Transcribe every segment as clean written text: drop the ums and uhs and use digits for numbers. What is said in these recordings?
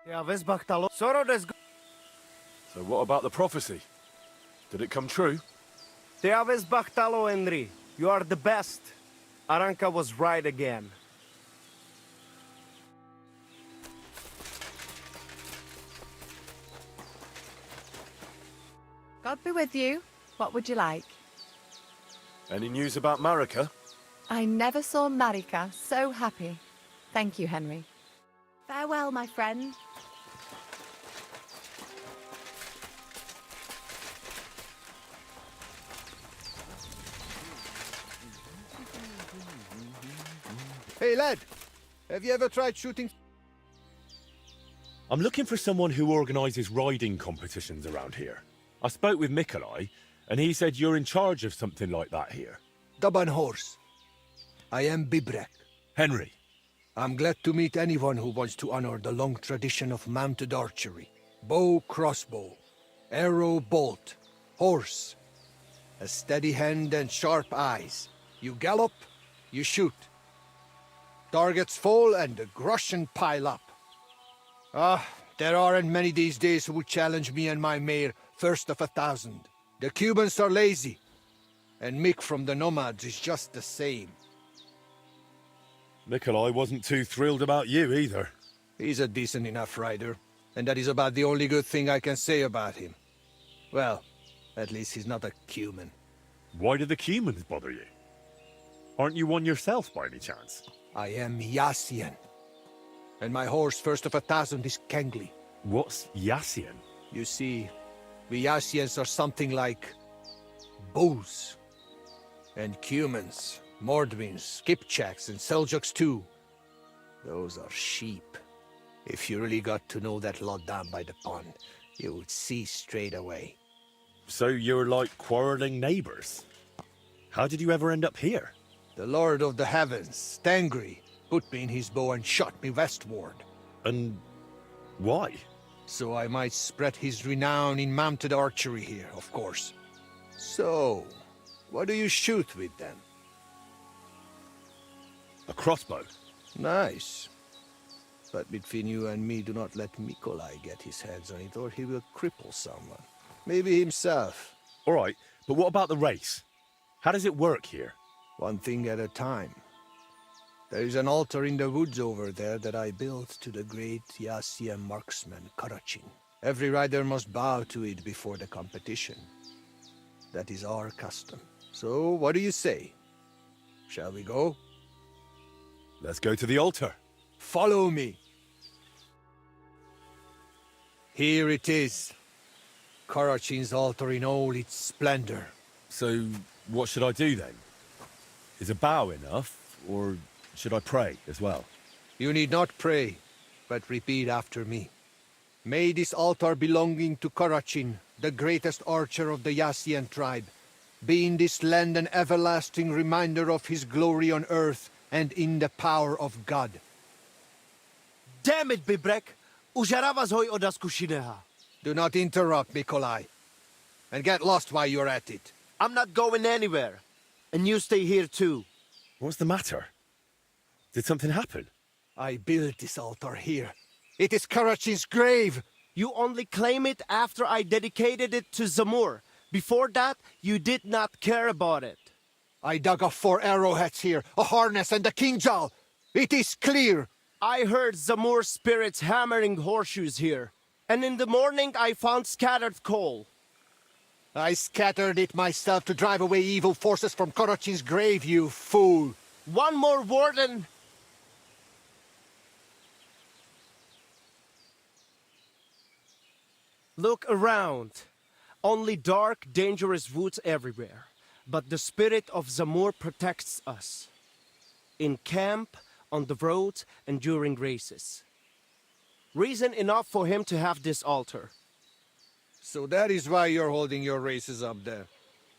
So what about the prophecy? Did it come true? Henry. You are the best. Aranka was right again. God be with you. What would you like? Any news about Marika? I never saw Marika so happy. Thank you, Henry. Farewell, my friend. Hey, lad. Have you ever tried shooting? I'm looking for someone who organises riding competitions around here. I spoke with Mikolai, and he said you're in charge of something like that here. Daban horse. I am Bibrek. Henry. I'm glad to meet anyone who wants to honor the long tradition of mounted archery. Bow, crossbow, arrow, bolt, horse. A steady hand and sharp eyes. You gallop, you shoot. Targets fall and the groschen pile up. There aren't many these days who would challenge me and my mare first of 1,000. The Cubans are lazy, and Mick from the Nomads is just the same. Mikolai wasn't too thrilled about you either. He's a decent enough rider, and that is about the only good thing I can say about him. Well, at least he's not a Cuman. Why do the Cumans bother you? Aren't you one yourself by any chance? I am Yassian, and my horse first of 1,000 is Kengli. What's Yassian? You see, we Yassians are something like Bows, and Cumans, Mordvins, Skipchaks, and Seljuks too. Those are sheep. If you really got to know that lot down by the pond, you would see straight away. So you're like quarrelling neighbours? How did you ever end up here? The Lord of the Heavens, Tangri, put me in his bow and shot me westward. And why? So I might spread his renown in mounted archery here, of course. So, what do you shoot with then? A crossbow. Nice. But between you and me, do not let Mikolai get his hands on it, or he will cripple someone. Maybe himself. All right, but what about the race? How does it work here? One thing at a time. There is an altar in the woods over there that I built to the great Yassian marksman Karachin. Every rider must bow to it before the competition. That is our custom. So, what do you say? Shall we go? Let's go to the altar. Follow me. Here it is. Karachin's altar in all its splendor. So, what should I do then? Is a bow enough, or should I pray as well? You need not pray, but repeat after me. May this altar belonging to Karachin, the greatest archer of the Yassian tribe, be in this land an everlasting reminder of his glory on earth and in the power of God. Damn it, Bibrek! Užarava zhoj od zkušeného. Do not interrupt, Mikolai. And get lost while you're at it. I'm not going anywhere. And you stay here too. What's the matter? Did something happen? I built this altar here. It is Karachin's grave! You only claim it after I dedicated it to Zamur. Before that, you did not care about it. I dug up 4 arrowheads here, a harness and a kinjal. It is clear. I heard Zamur spirits hammering horseshoes here. And in the morning I found scattered coal. I scattered it myself to drive away evil forces from Karachin's grave, you fool. One more word and... Look around. Only dark, dangerous woods everywhere. But the spirit of Zamur protects us. In camp, on the road, and during races. Reason enough for him to have this altar. So that is why you're holding your races up there.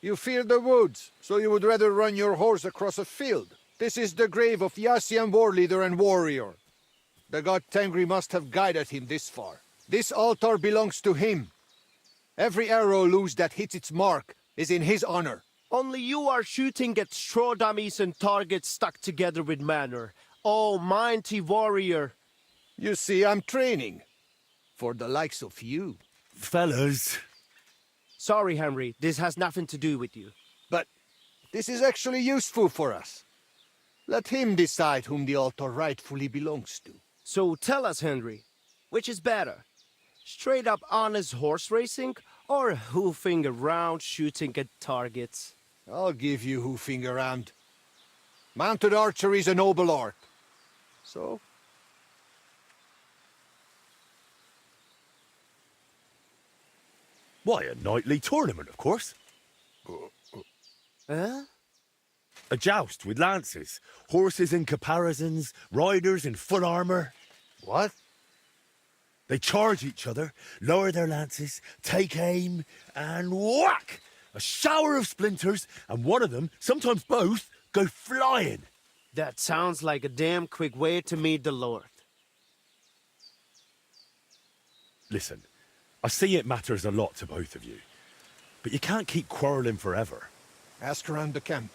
You fear the woods, so you would rather run your horse across a field. This is the grave of Yassian war leader and warrior. The god Tengri must have guided him this far. This altar belongs to him. Every arrow loose that hits its mark is in his honor. Only you are shooting at straw dummies and targets stuck together with manner. Oh, mighty warrior. You see, I'm training. For the likes of you. Fellas. Sorry, Henry, this has nothing to do with you. But this is actually useful for us. Let him decide whom the altar rightfully belongs to. So tell us, Henry, which is better? Straight up honest horse racing or hoofing around shooting at targets? I'll give you hoofing around. Mounted archery is a noble art. So, Why, a nightly tournament, of course. Huh? A joust with lances, horses in caparisons, riders in full armour. what? They charge each other, lower their lances, take aim, and whack! A shower of splinters, and one of them, sometimes both, go flying. That sounds like a damn quick way to meet the Lord. Listen, I see it matters a lot to both of you, but you can't keep quarrelling forever. Ask around the camp.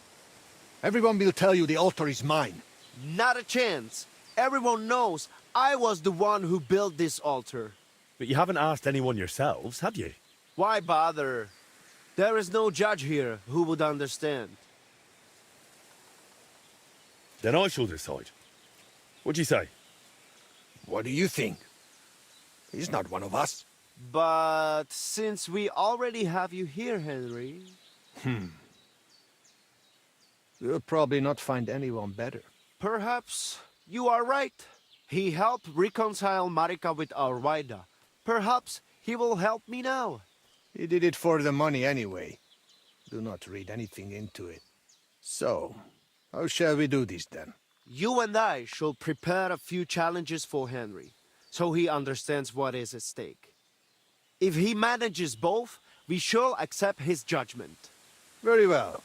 Everyone will tell you the altar is mine. Not a chance. Everyone knows I was the one who built this altar. But you haven't asked anyone yourselves, have you? Why bother? There is no judge here who would understand. Then I shall decide. What do you say? What do you think? He's not one of us. But since we already have you here, Henry... We'll probably not find anyone better. Perhaps you are right. He helped reconcile Marika with Arwaida. Perhaps he will help me now. He did it for the money anyway. Do not read anything into it. So, how shall we do this then? You and I shall prepare a few challenges for Henry, so he understands what is at stake. If he manages both, we shall accept his judgment. Very well.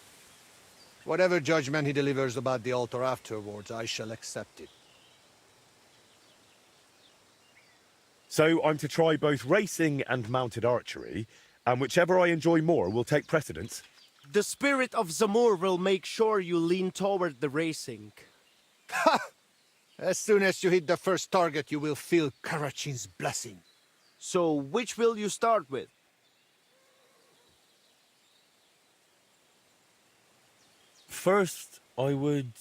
Whatever judgment he delivers about the altar afterwards, I shall accept it. So I'm to try both racing and mounted archery, and whichever I enjoy more will take precedence. The spirit of Zamur will make sure you lean toward the racing. As soon as you hit the first target, you will feel Karachin's blessing. So which will you start with? First, I would...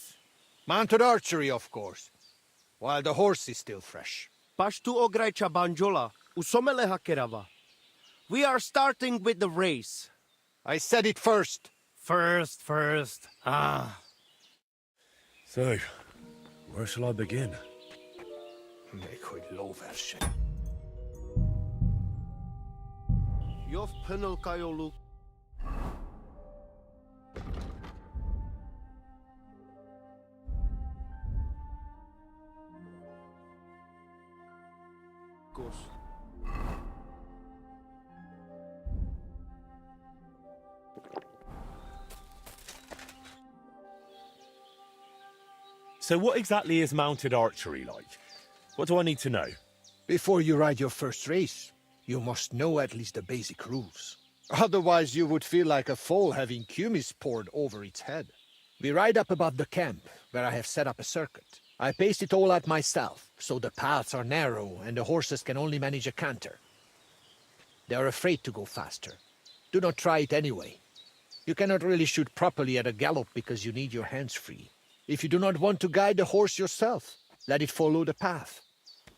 Mounted archery, of course. While the horse is still fresh. Pashtu ograjcha banjola, usomele hakerava. We are starting with the race. I said it first. First. Ah. So, where shall I begin? Jov penel kajolu. So what exactly is mounted archery like? What do I need to know? Before you ride your first race, you must know at least the basic rules. Otherwise you would feel like a foal having kumis poured over its head. We ride up above the camp, where I have set up a circuit. I paced it all out myself, so the paths are narrow and the horses can only manage a canter. They are afraid to go faster. Do not try it anyway. You cannot really shoot properly at a gallop because you need your hands free. If you do not want to guide the horse yourself, let it follow the path.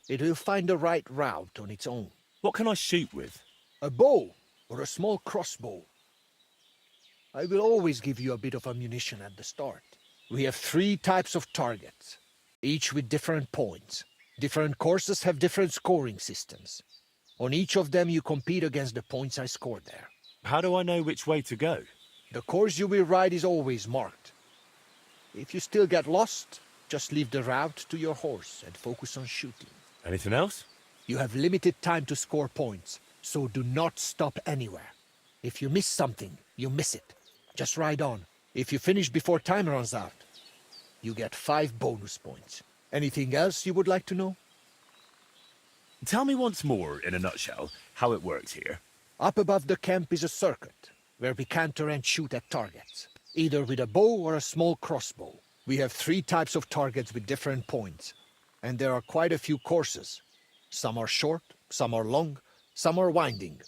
It will find the right route on its own. What can I shoot with? A bow or a small crossbow. I will always give you a bit of ammunition at the start. We have 3 types of targets, each with different points. Different courses have different scoring systems. On each of them you compete against the points I scored there. How do I know which way to go? The course you will ride is always marked. If you still get lost, just leave the route to your horse and focus on shooting. Anything else? You have limited time to score points, so do not stop anywhere. If you miss something, you miss it. Just ride on. If you finish before time runs out, you get 5 bonus points. Anything else you would like to know? Tell me once more, in a nutshell, how it works here. Up above the camp is a circuit, where we canter and shoot at targets, either with a bow or a small crossbow. We have 3 types of targets with different points, and there are quite a few courses. Some are short, some are long, some are winding.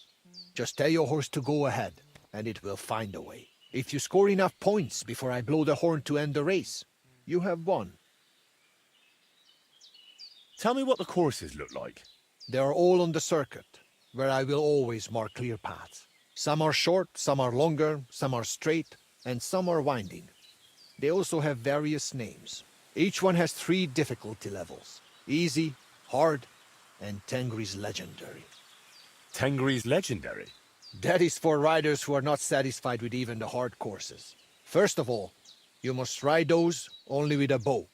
Just tell your horse to go ahead, and it will find a way. If you score enough points before I blow the horn to end the race, you have won. Tell me what the courses look like. They are all on the circuit, where I will always mark clear paths. Some are short, some are longer, some are straight, and some are winding. They also have various names. Each one has 3 difficulty levels: easy, hard, and Tengri's legendary. Tengri's legendary. That is for riders who are not satisfied with even the hard courses. First of all, you must ride those only with a bow.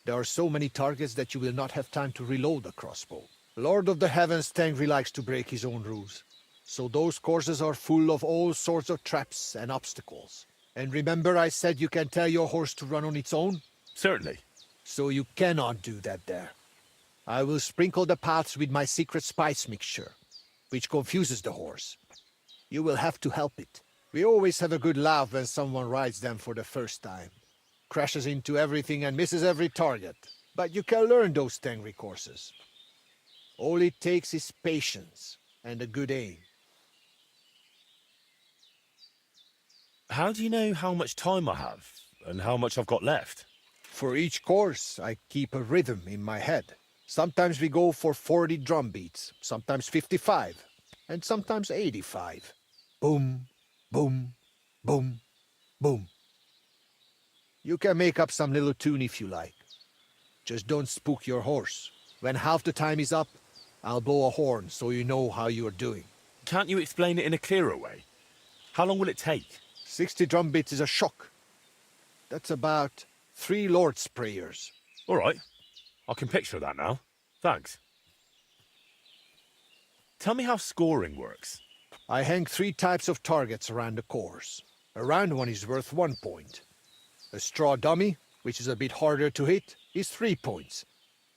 There are so many targets that you will not have time to reload a crossbow. Lord of the Heavens Tengri likes to break his own rules. So those courses are full of all sorts of traps and obstacles. And remember I said you can tell your horse to run on its own? Certainly. So you cannot do that there. I will sprinkle the paths with my secret spice mixture, which confuses the horse. You will have to help it. We always have a good laugh when someone rides them for the first time. Crashes into everything and misses every target. But you can learn those Tengri courses. All it takes is patience and a good aim. How do you know how much time I have and how much I've got left? For each course, I keep a rhythm in my head. Sometimes we go for 40 drum beats, sometimes 55, and sometimes 85. Boom, boom, boom, boom. You can make up some little tune if you like. Just don't spook your horse. When half the time is up, I'll blow a horn so you know how you are doing. Can't you explain it in a clearer way? How long will it take? 60 drum beats is a shock. That's about 3 Lord's prayers. All right. I can picture that now. Thanks. Tell me how scoring works. I hang 3 types of targets around the course. A round one is worth 1 point. A straw dummy, which is a bit harder to hit, is 3 points.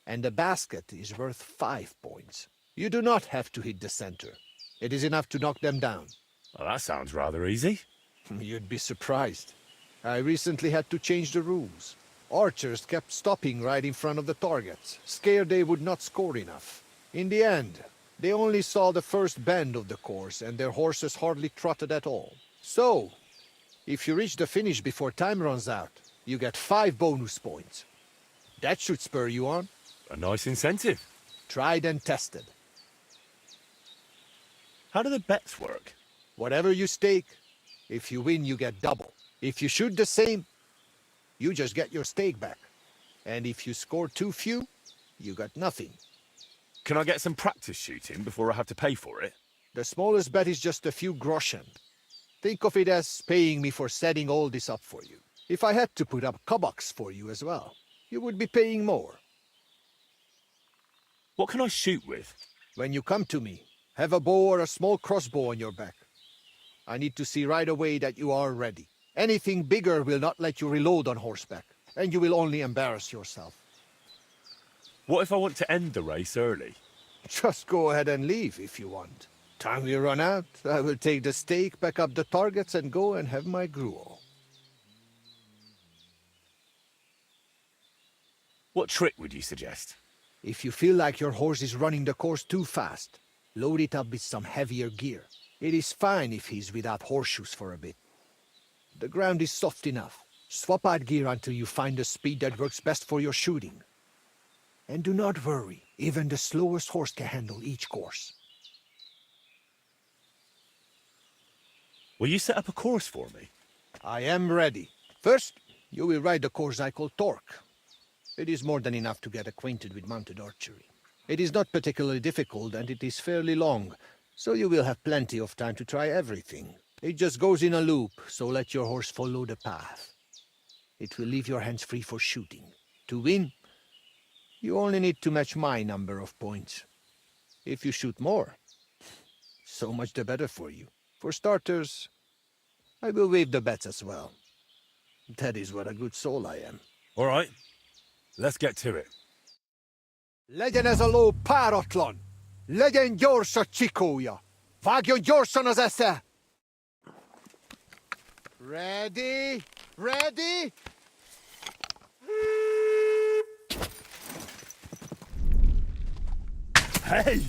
And a basket is worth 5 points. You do not have to hit the center. It is enough to knock them down. Well, that sounds rather easy. You'd be surprised. I recently had to change the rules. Archers kept stopping right in front of the targets, scared they would not score enough. In the end, they only saw the first bend of the course and their horses hardly trotted at all. So, if you reach the finish before time runs out, you get 5 bonus points. That should spur you on. A nice incentive. Tried and tested. How do the bets work? Whatever you stake, if you win, you get double. If you shoot the same, you just get your stake back. And if you score too few, you got nothing. Can I get some practice shooting before I have to pay for it? The smallest bet is just a few groschen. Think of it as paying me for setting all this up for you. If I had to put up koboks for you as well, you would be paying more. What can I shoot with? When you come to me, have a bow or a small crossbow on your back. I need to see right away that you are ready. Anything bigger will not let you reload on horseback, and you will only embarrass yourself. What if I want to end the race early? Just go ahead and leave if you want. Time we run out, I will take the stake, back up the targets, and go and have my gruel. What trick would you suggest? If you feel like your horse is running the course too fast, load it up with some heavier gear. It is fine if he's without horseshoes for a bit. The ground is soft enough. Swap out gear until you find the speed that works best for your shooting. And do not worry, even the slowest horse can handle each course. Will you set up a course for me? I am ready. First, you will ride the course I call Torque. It is more than enough to get acquainted with mounted archery. It is not particularly difficult and it is fairly long, so you will have plenty of time to try everything. It just goes in a loop, so let your horse follow the path. It will leave your hands free for shooting. To win, you only need to match my number of points. If you shoot more, so much the better for you. For starters, I will waive the bets as well. That is what a good soul I am. All right, let's get to it. Legyen ez a ló páratlan! Legyen gyors a csikója! Vágjon gyorsan az esze! Ready? Ready? Hey!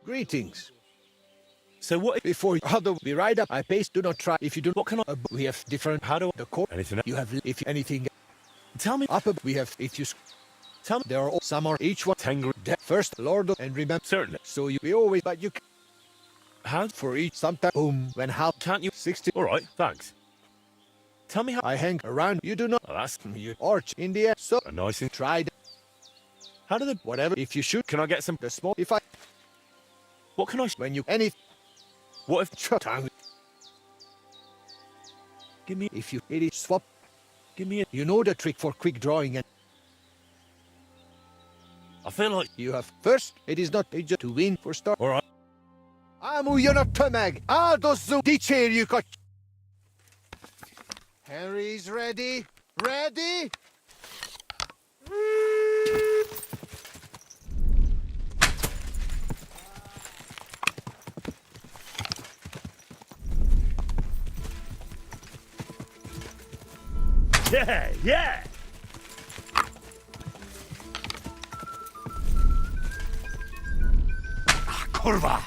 Greetings. So what? Before although we ride up, I paste. Do not try. If you do, What can I? we have different. How do I? The core Anything else? you have. If anything Tell me. up, we have. If you Tell me. there are some are each one. Tengu. First, Lord, and remember. Certainly. So we always, but you How? for each sometimes. When how Can't you? 60. All right. Thanks. Tell me how. I hang around. You do not. Oh, that's You arch in the air. So a nice thing. tried How do the? whatever. If you shoot Can I get some? the small. If I What can I? when you any What if? tongue. Give me. If you it is swap. Give me. You know the trick for quick drawing, and I feel like. you have first. It is not just to win for start. All right. Amu Yonatamag. Dozu Dicher you got. Henry's ready. Ready? Yeah. Yeah. Kurwa.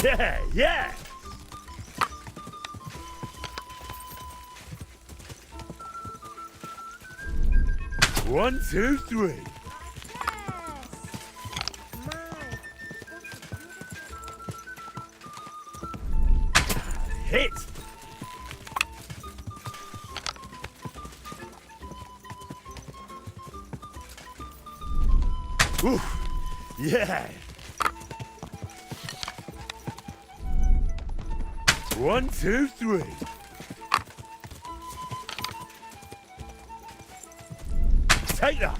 Yeah, yeah. One, two, three. Hit. Ooh, yeah. One, two, three. Take that.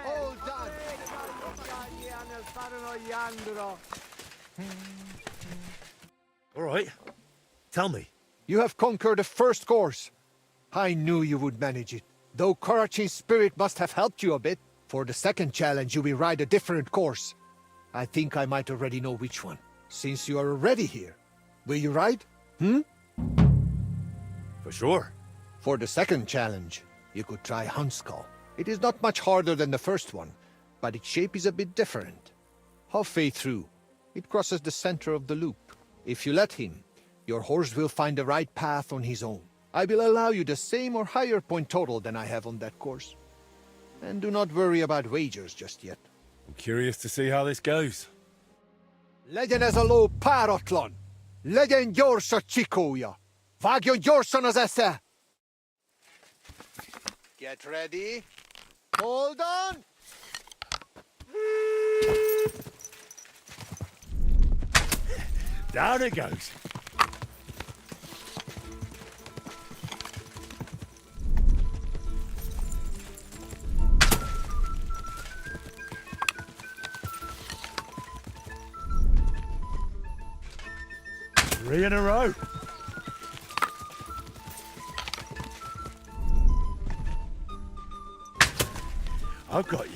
All done. All right. Tell me. You have conquered the first course. I knew you would manage it. Though Karachin's spirit must have helped you a bit. For the second challenge, you will ride a different course. I think I might already know which one. Since you are already here, will you ride? For sure. For the second challenge, you could try Huntskull. It is not much harder than the first one, but its shape is a bit different. Halfway through, it crosses the center of the loop. If you let him, your horse will find the right path on his own. I will allow you the same or higher point total than I have on that course. And do not worry about wagers just yet. I'm curious to see how this goes. Legyen ez a ló páratlan! Legyen gyors a csikója! Vágjon gyorsan az esze! Get ready. Hold on! Down it goes. Three in a row. I've got you.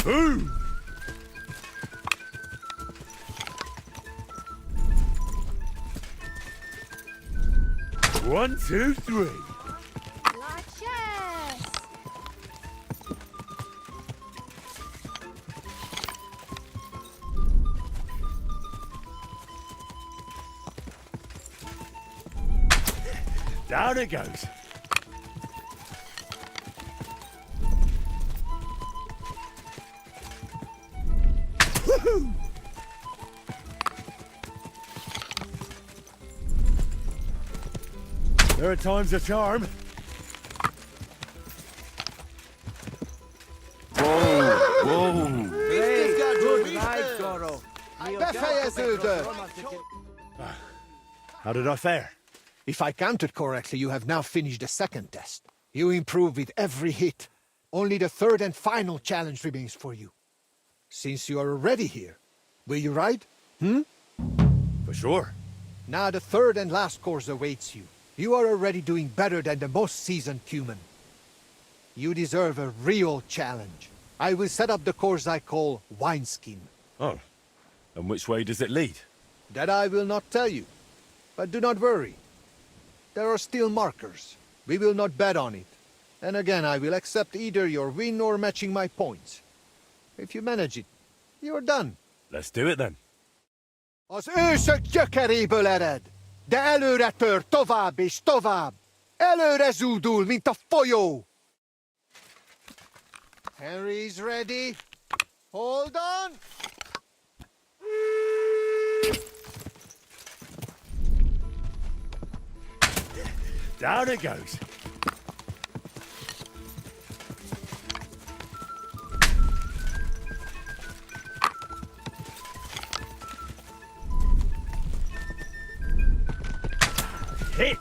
Boom! 1, 2, 3. Larches! Down it goes. Woohoo! There are times a charm. Whoa! How did I fare? If I counted correctly, you have now finished the second test. You improve with every hit. Only the third and final challenge remains for you. Since you are already here, will you ride? For sure. Now the third and last course awaits you. You are already doing better than the most seasoned human. You deserve a real challenge. I will set up the course I call Wineskin. Oh. And which way does it lead? That I will not tell you. But do not worry. There are still markers. We will not bet on it. And again, I will accept either your win or matching my points. If you manage it, you are done. Let's do it then. Az ősök gyökeréből ered, de előre tör tovább és tovább. Előre zúdul, mint a folyó. Henry's ready. Hold on. Down it goes. Hit!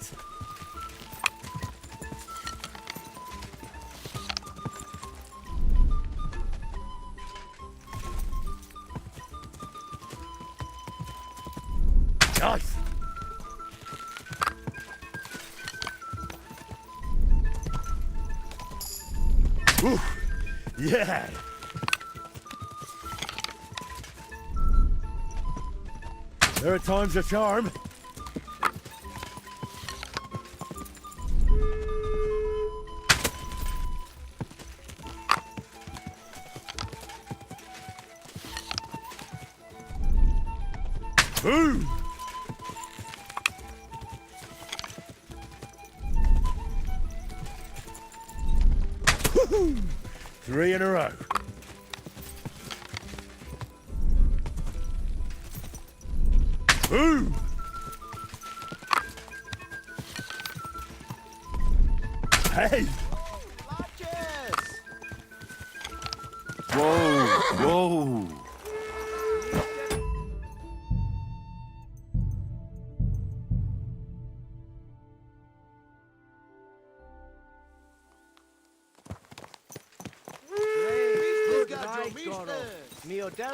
Nice! Woo! Yeah! There are times a charm. Boom! Woohoo! 3 in a row. Boom! Hey! Whoa!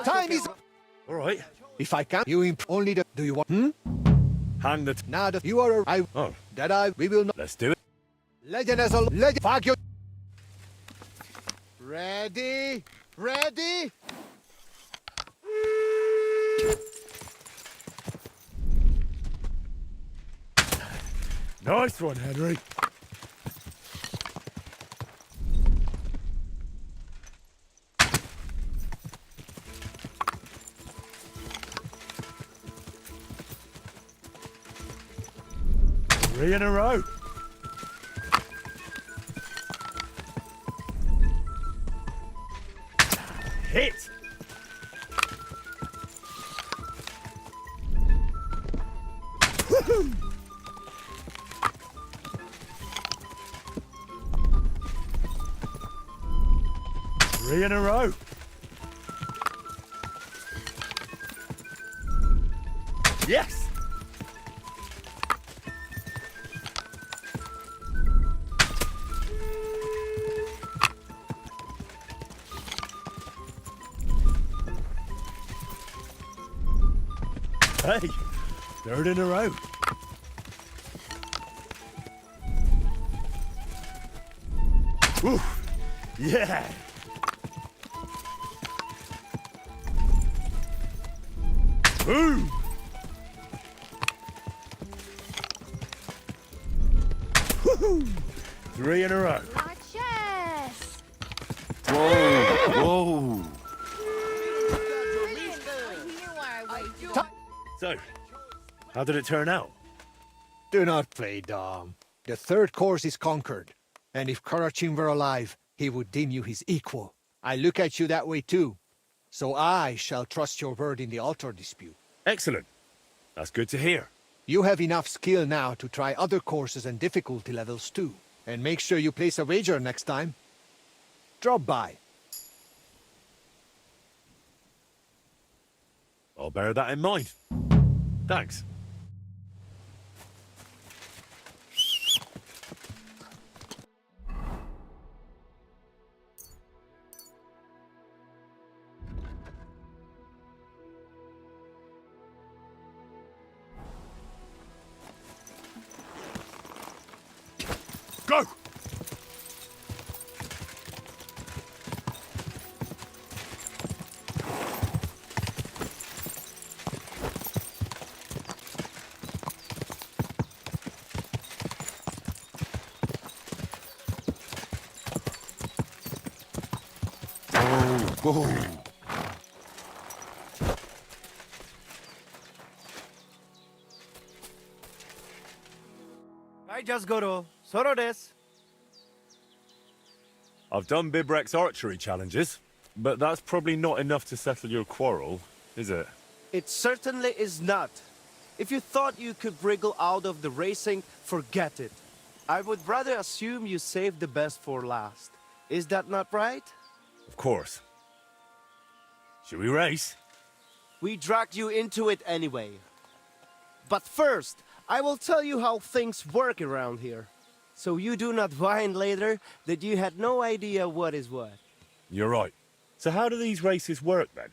Time is... All right. If I can, you only the... Do you want... Hang the... Now that you are... Oh, That I... We will not... let's do it. Legend as a... Legend... Fuck you... Ready? Ready? Nice one, Henry. Three in a row. Hit. Woohoo! Three in a row. Yes. Hey, third in a row. Woo, yeah. Boom. Woo! 3 in a row. Yes! Whoa! So, how did it turn out? Do not play dumb. The third course is conquered, and if Karachin were alive, he would deem you his equal. I look at you that way too, so I shall trust your word in the altar dispute. Excellent. That's good to hear. You have enough skill now to try other courses and difficulty levels too, and make sure you place a wager next time. Drop by. I'll bear that in mind. Thanks. Go! Whoa! I just Goro. Soro desu. I've done Bibrek's archery challenges, but that's probably not enough to settle your quarrel, is it? It certainly is not. If you thought you could wriggle out of the racing, forget it. I would rather assume you saved the best for last. Is that not right? Of course. Should we race? We dragged you into it anyway. But first, I will tell you how things work around here. So you do not whine later that you had no idea what is what. You're right. So how do these races work then?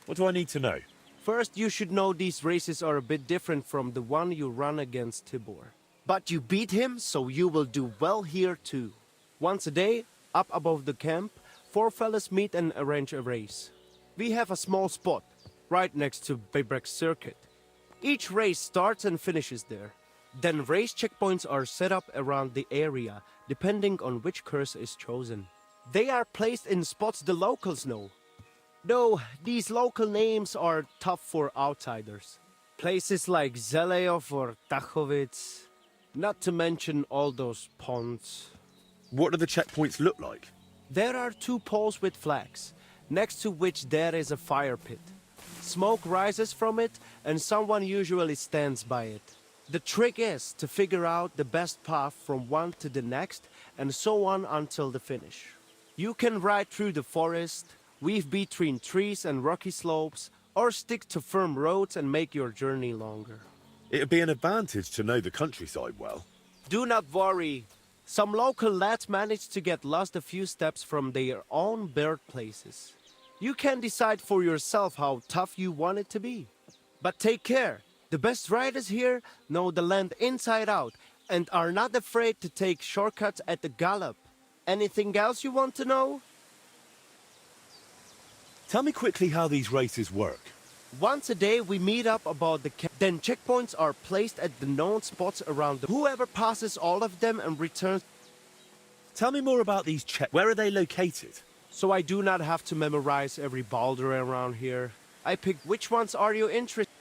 What do I need to know? First, you should know these races are a bit different from the one you run against Tibor. But you beat him, so you will do well here too. Once a day, up above the camp, 4 fellas meet and arrange a race. We have a small spot, right next to Bibrek's circuit. Each race starts and finishes there. Then race checkpoints are set up around the area, depending on which curse is chosen. They are placed in spots the locals know. Though these local names are tough for outsiders. Places like Zeleov or Tachovitz, not to mention all those ponds. What do the checkpoints look like? There are 2 poles with flags, next to which there is a fire pit. Smoke rises from it, and someone usually stands by it. The trick is to figure out the best path from one to the next, and so on until the finish. You can ride through the forest, weave between trees and rocky slopes, or stick to firm roads and make your journey longer. It'd be an advantage to know the countryside well. Do not worry. Some local lads managed to get lost a few steps from their own birthplaces. You can decide for yourself how tough you want it to be. But take care. The best riders here know the land inside out and are not afraid to take shortcuts at the gallop. Anything else you want to know? Tell me quickly how these races work. Once a day we meet up about the camp. Then checkpoints are placed at the known spots around the... Whoever passes all of them and returns... Tell me more about these Where are they located? So I do not have to memorize every boulder around here. I pick which ones are you interested.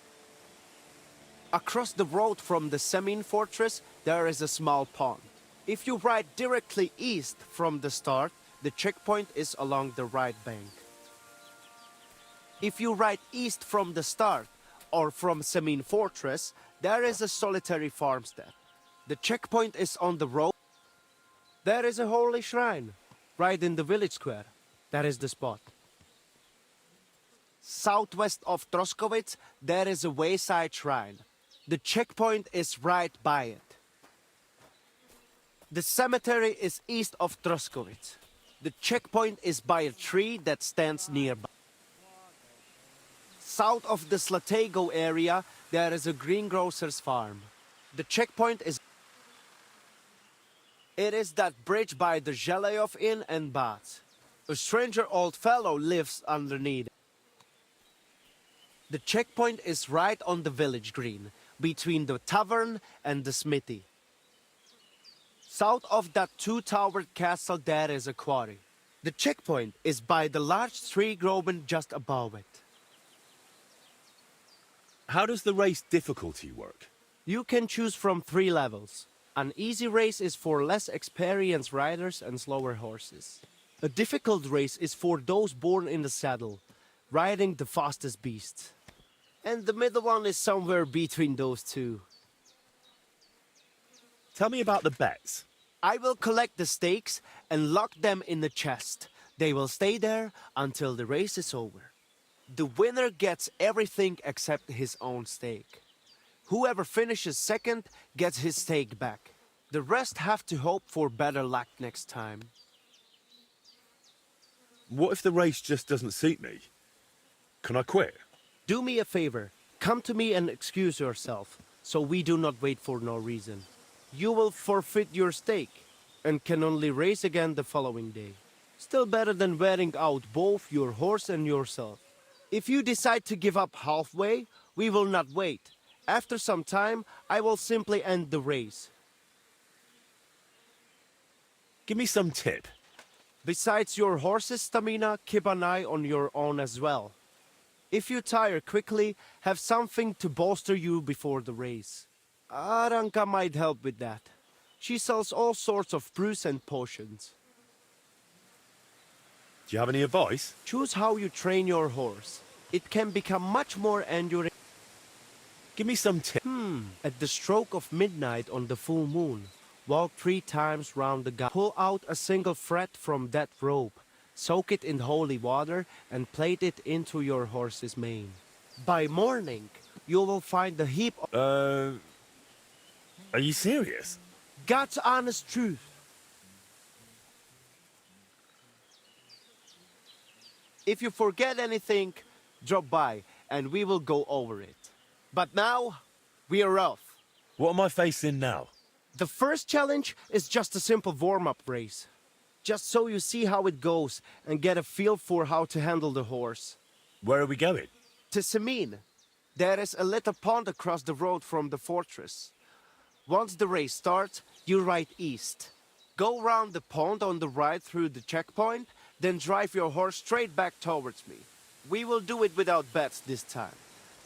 Across the road from the Semin fortress, there is a small pond. If you ride directly east from the start, the checkpoint is along the right bank. If you ride east from the start, or from Semin fortress, there is a solitary farmstead. The checkpoint is on the road. There is a holy shrine, right in the village square. That is the spot. Southwest of Troskowitz, there is a wayside shrine. The checkpoint is right by it. The cemetery is east of Troskowitz. The checkpoint is by a tree that stands nearby. South of the Slatego area, there is a greengrocer's farm. The checkpoint is... It is that bridge by the Zheleov Inn and Baths. A stranger old fellow lives underneath. The checkpoint is right on the village green, between the tavern and the smithy. South of that two-towered castle there is a quarry. The checkpoint is by the large tree growing just above it. How does the race difficulty work? You can choose from 3 levels. An easy race is for less experienced riders and slower horses. A difficult race is for those born in the saddle, riding the fastest beast. And the middle one is somewhere between those two. Tell me about the bets. I will collect the stakes and lock them in the chest. They will stay there until the race is over. The winner gets everything except his own stake. Whoever finishes second gets his stake back. The rest have to hope for better luck next time. What if the race just doesn't suit me? Can I quit? Do me a favor. Come to me and excuse yourself, so we do not wait for no reason. You will forfeit your stake and can only race again the following day. Still better than wearing out both your horse and yourself. If you decide to give up halfway, we will not wait. After some time, I will simply end the race. Give me some tip. Besides your horse's stamina, keep an eye on your own as well. If you tire quickly, have something to bolster you before the race. Aranka might help with that. She sells all sorts of brews and potions. Do you have any advice? Choose how you train your horse. It can become much more enduring. Give me some tip. At the stroke of midnight on the full moon, walk 3 times round the garden. Pull out a single thread from that rope, soak it in holy water, and plait it into your horse's mane. By morning, you will find a heap of... Are you serious? God's honest truth. If you forget anything, drop by and we will go over it. But now, we are off. What am I facing now? The first challenge is just a simple warm-up race. Just so you see how it goes and get a feel for how to handle the horse. Where are we going? To Semin, there is a little pond across the road from the fortress. Once the race starts, you ride east. Go round the pond on the right through the checkpoint, then drive your horse straight back towards me. We will do it without bets this time.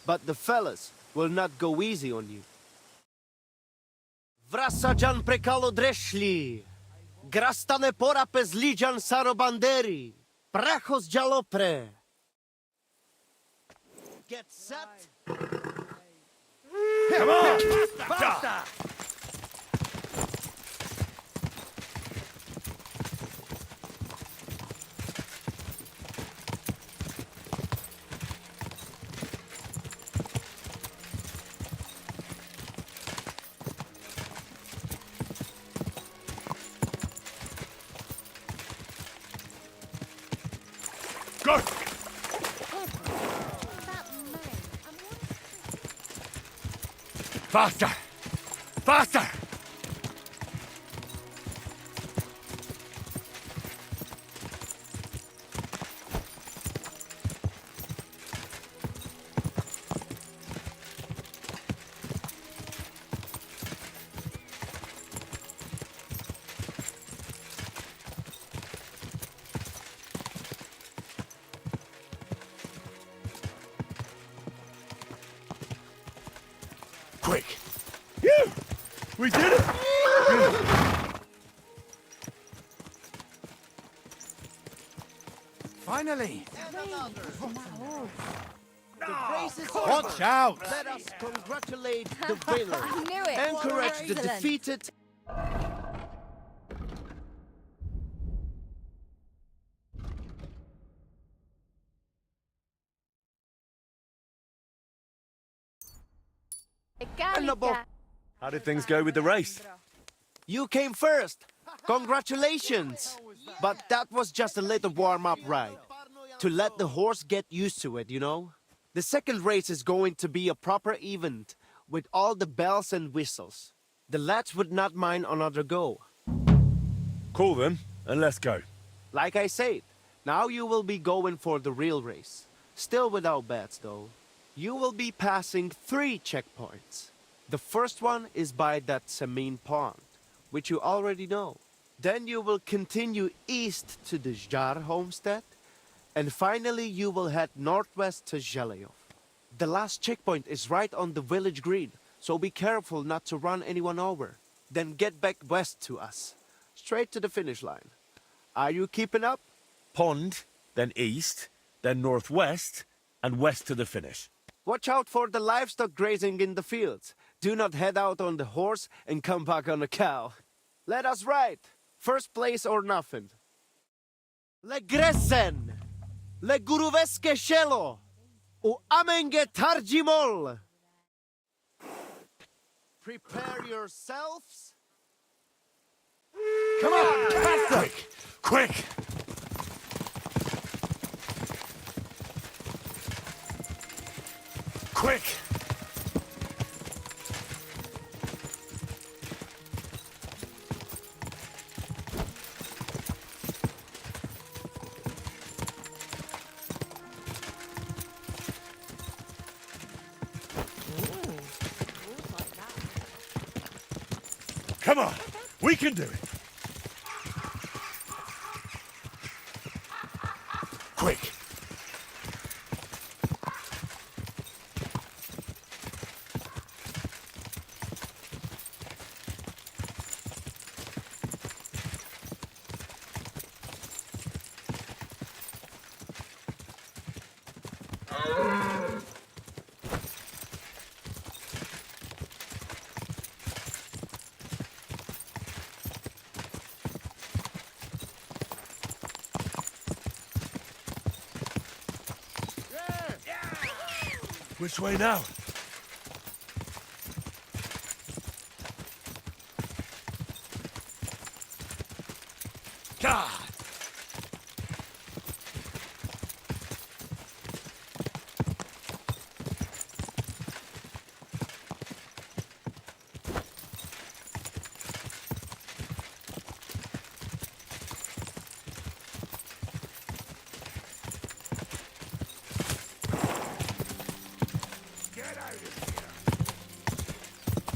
But the fellas will not go easy on you. Vrasajan prekalo dreszli. Grastane pora pezlijan sarobanderi. Prachos jalopre. Get set. Come on! Basta! Go! Faster! Faster! Quick! You! We did it! Finally! Watch out! Let us congratulate the winner. I knew it. Encourage the Excellent. defeated. How did things go with the race? You came first. Congratulations. But that was just a little warm-up ride. To let the horse get used to it, you know? The second race is going to be a proper event with all the bells and whistles. The lads would not mind another go. Call them and let's go. Like I said, now you will be going for the real race. Still without bets, though. You will be passing 3 checkpoints. The first one is by that Semin pond, which you already know. Then you will continue east to the Jar homestead, and finally you will head northwest to Zheleyov. The last checkpoint is right on the village green, so be careful not to run anyone over. Then get back west to us, straight to the finish line. Are you keeping up? Pond, then east, then northwest, and west to the finish. Watch out for the livestock grazing in the fields. Do not head out on the horse and come back on a cow. Let us ride. First place or nothing. Le gresen, le guruveske shelo, u amenge tarjimol. Prepare yourselves. Come on, faster! Quick! Quick! Come on, we can do it. Quick. Which way now? God!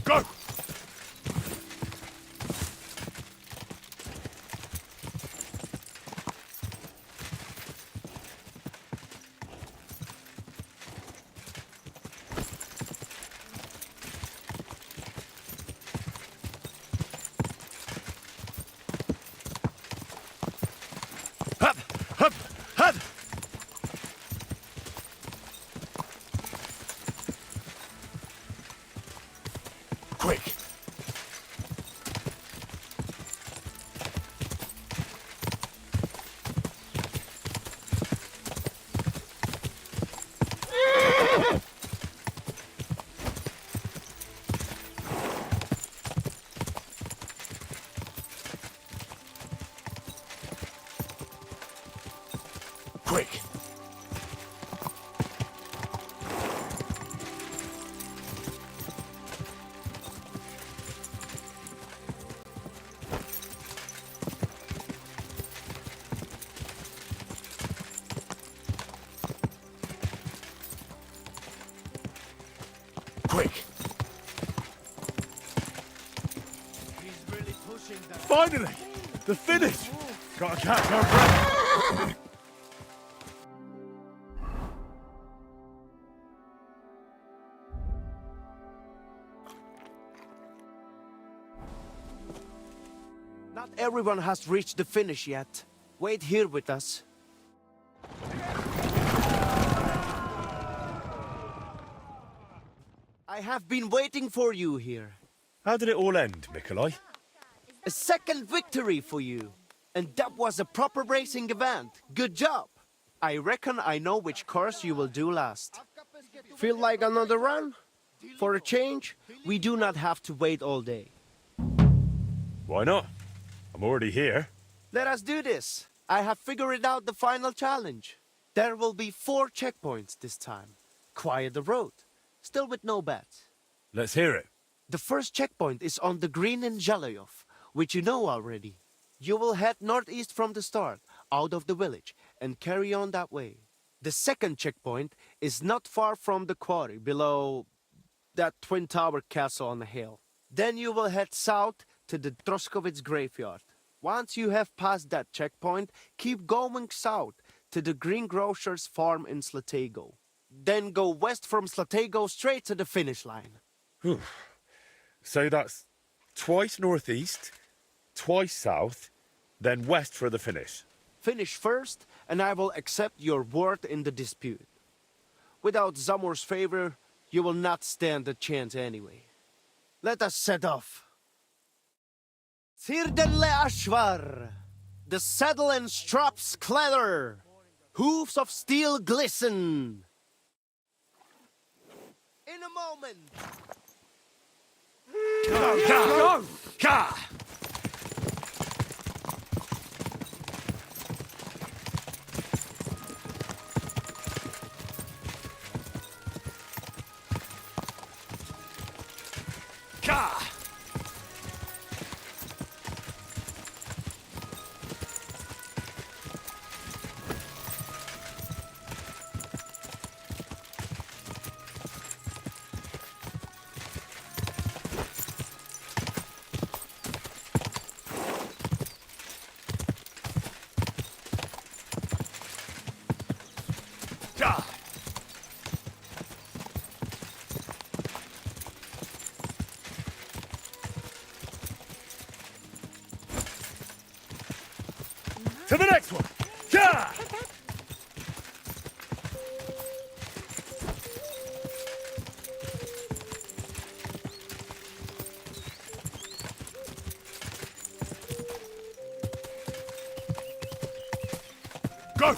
Go! Up! Up! Up! Quick! Quick! Quick! He's really pushing that. Finally! The finish! Gotta catch our breath! Not everyone has reached the finish yet. Wait here with us. I have been waiting for you here. How did it all end, Nikolai? A second victory for you. And that was a proper racing event. Good job. I reckon I know which course you will do last. Feel like another run? For a change, we do not have to wait all day. Why not? I'm already here. Let us do this. I have figured out the final challenge. There will be 4 checkpoints this time. Quiet the road. Still with no bets. Let's hear it. The first checkpoint is on the green in Zheleyov, which you know already. You will head northeast from the start, out of the village, and carry on that way. The second checkpoint is not far from the quarry, below that twin tower castle on the hill. Then you will head south to the Troskowitz graveyard. Once you have passed that checkpoint, keep going south to the greengrocer's farm in Slatego. Then go west from Slatego straight to the finish line. So that's twice northeast, twice south, then west for the finish. Finish first, and I will accept your word in the dispute. Without Zamor's favor, you will not stand a chance anyway. Let us set off. Tirdenle Ashvar! The saddle and straps clatter! Hooves of steel glisten! In a moment! Go! Ka! Ka! Ka! To the next one! Yeah! Go!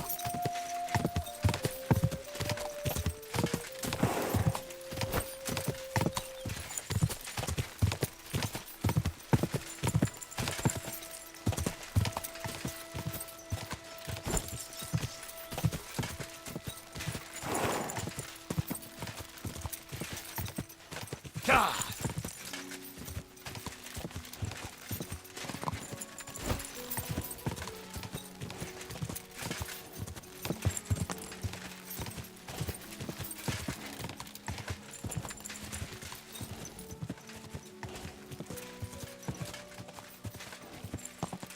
God!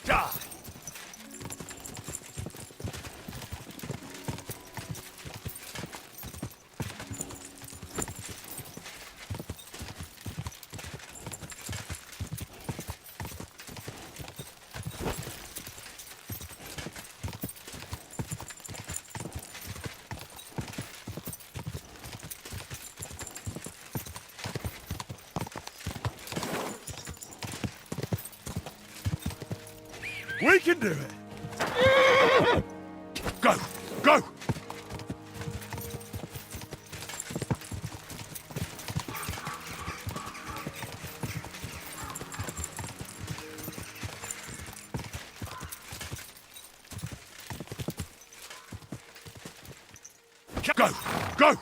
God! We can do it! Go! Go! Go! Go!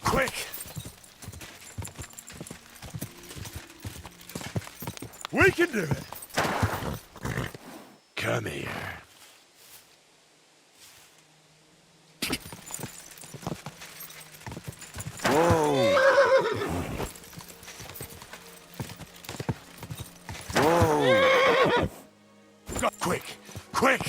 Quick! We can do it! Come here. Whoa! Whoa! Go quick! Quick!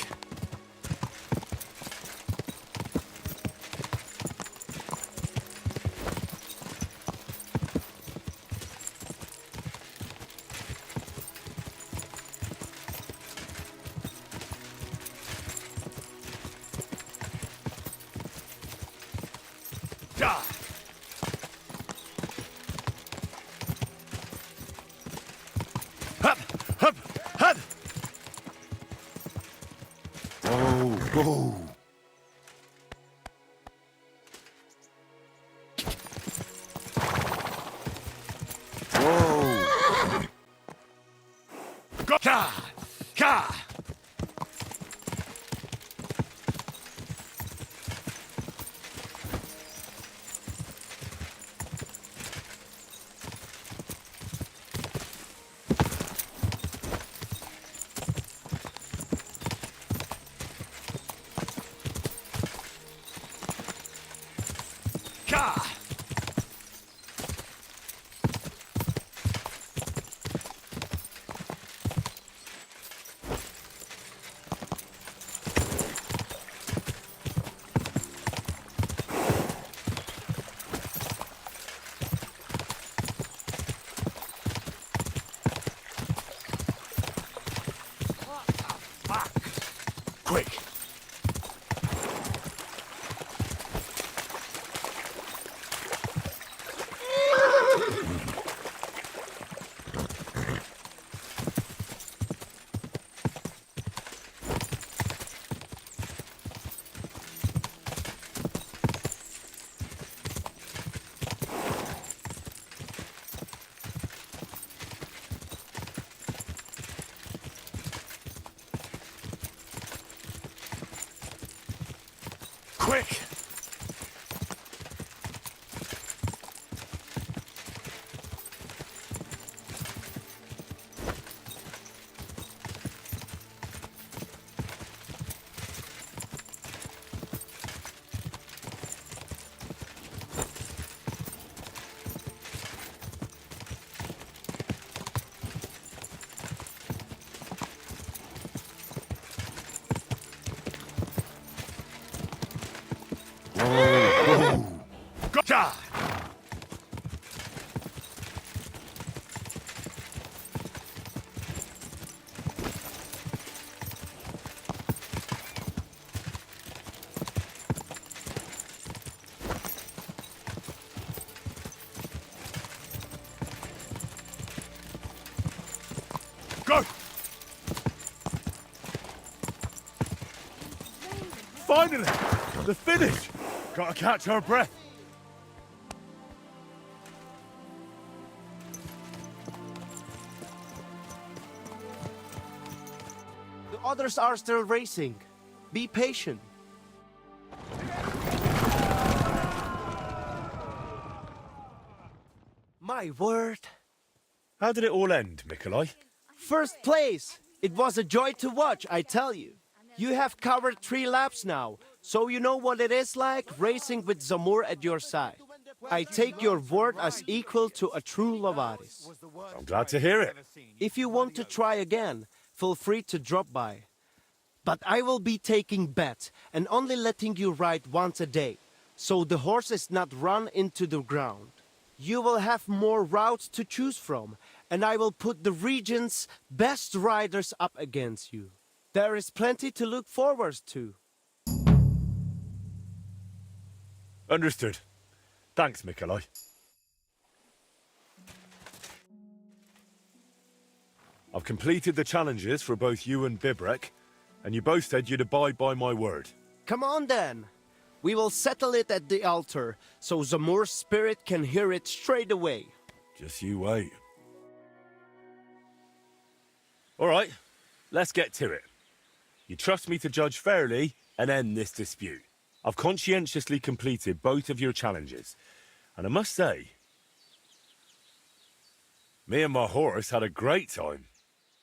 Die! Hup! Hup! Hup! Whoa! Whoa! Whoa! Go! Ka! Ka! Quick! Quick! Gotcha! Go! Finally! The finish! Gotta catch our breath. The others are still racing. Be patient. My word. How did it all end, Mikolai? First place! It was a joy to watch, I tell you. You have covered 3 laps now, so you know what it is like racing with Zamur at your side. I take your word as equal to a true Lovaris. I'm glad to hear it. If you want to try again, feel free to drop by. But I will be taking bets and only letting you ride once a day, so the horse is not run into the ground. You will have more routes to choose from, and I will put the region's best riders up against you. There is plenty to look forward to. Understood. Thanks, Mikolai. I've completed the challenges for both you and Bibrek, and you both said you'd abide by my word. Come on then. We will settle it at the altar, so Zamur's spirit can hear it straight away. Just you wait. All right, let's get to it. You trust me to judge fairly and end this dispute. I've conscientiously completed both of your challenges, and I must say, me and my horse had a great time.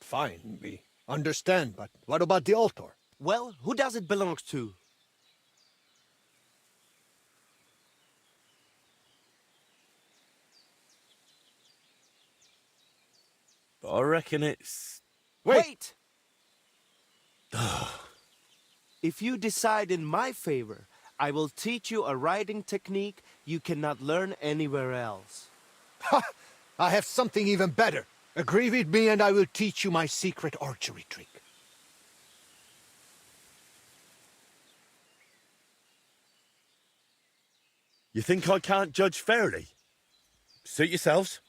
Fine, we understand, but what about the altar? Well, who does it belong to? But I reckon it's... Wait! If you decide in my favor, I will teach you a riding technique you cannot learn anywhere else. Ha! I have something even better. Agree with me and I will teach you my secret archery trick. You think I can't judge fairly? Suit yourselves.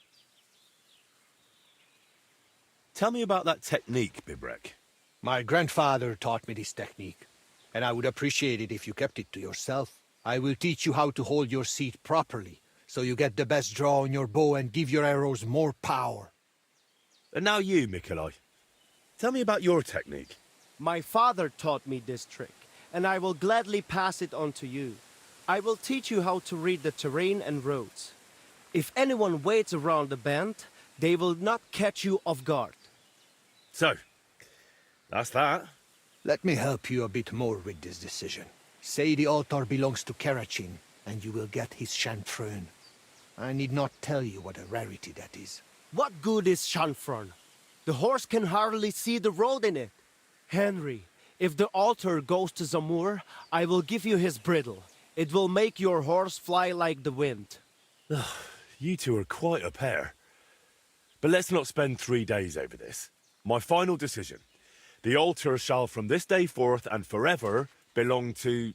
Tell me about that technique, Bibrek. My grandfather taught me this technique, and I would appreciate it if you kept it to yourself. I will teach you how to hold your seat properly, so you get the best draw on your bow and give your arrows more power. And now you, Mikolai. Tell me about your technique. My father taught me this trick, and I will gladly pass it on to you. I will teach you how to read the terrain and roads. If anyone waits around the bend, they will not catch you off guard. So, that's that. Let me help you a bit more with this decision. Say the altar belongs to Karachin, and you will get his chanfrein. I need not tell you what a rarity that is. What good is chanfrein? The horse can hardly see the road in it. Henry, if the altar goes to Zamur, I will give you his bridle. It will make your horse fly like the wind. You two are quite a pair. But let's not spend 3 days over this. My final decision. The altar shall from this day forth and forever belong to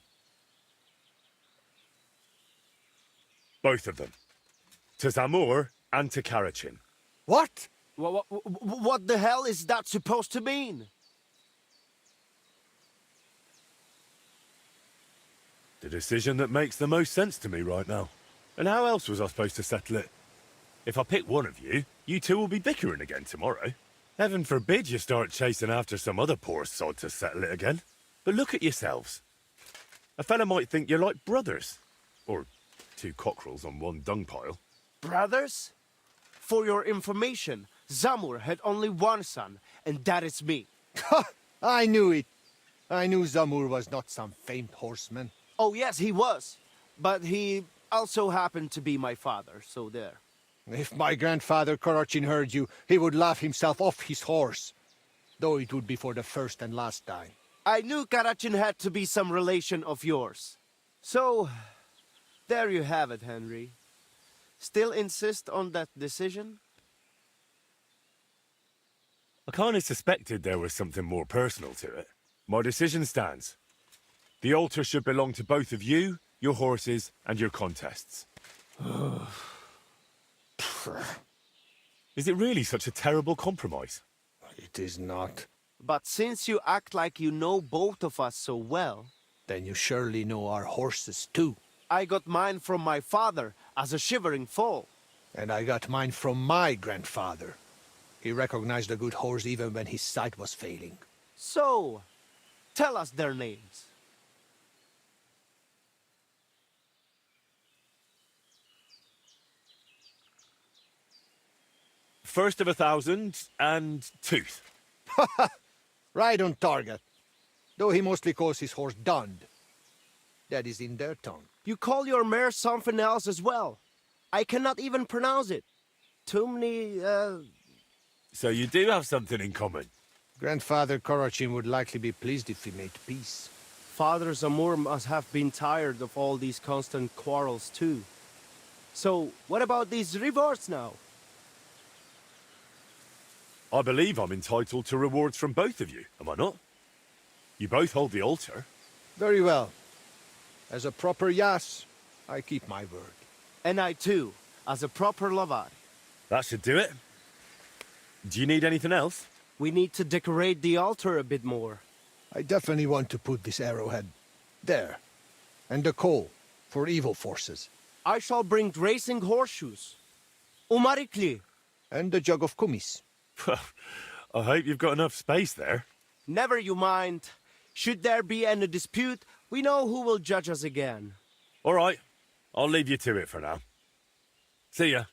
both of them. To Zamor and to Karachin. What? What the hell is that supposed to mean? The decision that makes the most sense to me right now. And how else was I supposed to settle it? If I pick one of you, you two will be bickering again tomorrow. Heaven forbid you start chasing after some other poor sod to settle it again. But look at yourselves. A fella might think you're like brothers. Or two cockerels on one dung pile. Brothers? For your information, Zamur had only one son, and that is me. I knew it. I knew Zamur was not some famed horseman. Oh yes, he was. But he also happened to be my father, so there. If my grandfather Karachin heard you, he would laugh himself off his horse. Though it would be for the first and last time. I knew Karachin had to be some relation of yours. So, there you have it, Henry. Still insist on that decision? I kind of suspected there was something more personal to it. My decision stands. The altar should belong to both of you, your horses, and your contests. Is it really such a terrible compromise? It is not. But since you act like you know both of us so well... Then you surely know our horses too. I got mine from my father as a shivering foal. And I got mine from my grandfather. He recognized a good horse even when his sight was failing. So, tell us their names. First of 1,000 and Tooth. Right on target. Though he mostly calls his horse Dund. That is in their tongue. You call your mare something else as well. I cannot even pronounce it. Tumni, So you do have something in common. Grandfather Karachin would likely be pleased if we made peace. Father Zamur must have been tired of all these constant quarrels too. So, what about these rewards now? I believe I'm entitled to rewards from both of you, am I not? You both hold the altar. Very well. As a proper Yas, I keep my word. And I too, as a proper Lavar. That should do it. Do you need anything else? We need to decorate the altar a bit more. I definitely want to put this arrowhead there. And the coal for evil forces. I shall bring racing horseshoes. Umarikli. And the jug of kumis. I hope you've got enough space there. Never you mind. Should there be any dispute, we know who will judge us again. All right, I'll leave you to it for now. See ya.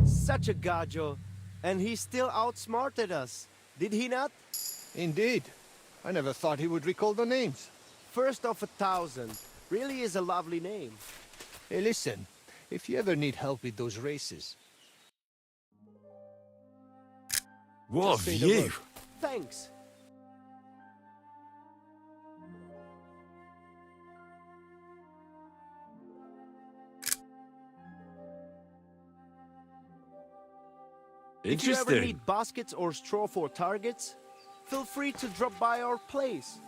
Such a gajo. And he still outsmarted us. Did he not? Indeed. I never thought he would recall the names. First of 1,000. Really is a lovely name. Hey, listen. If you ever need help with those races... What Just a say the view! word. Thanks. If you ever Interesting. need baskets or straw for targets, feel free to drop by our place.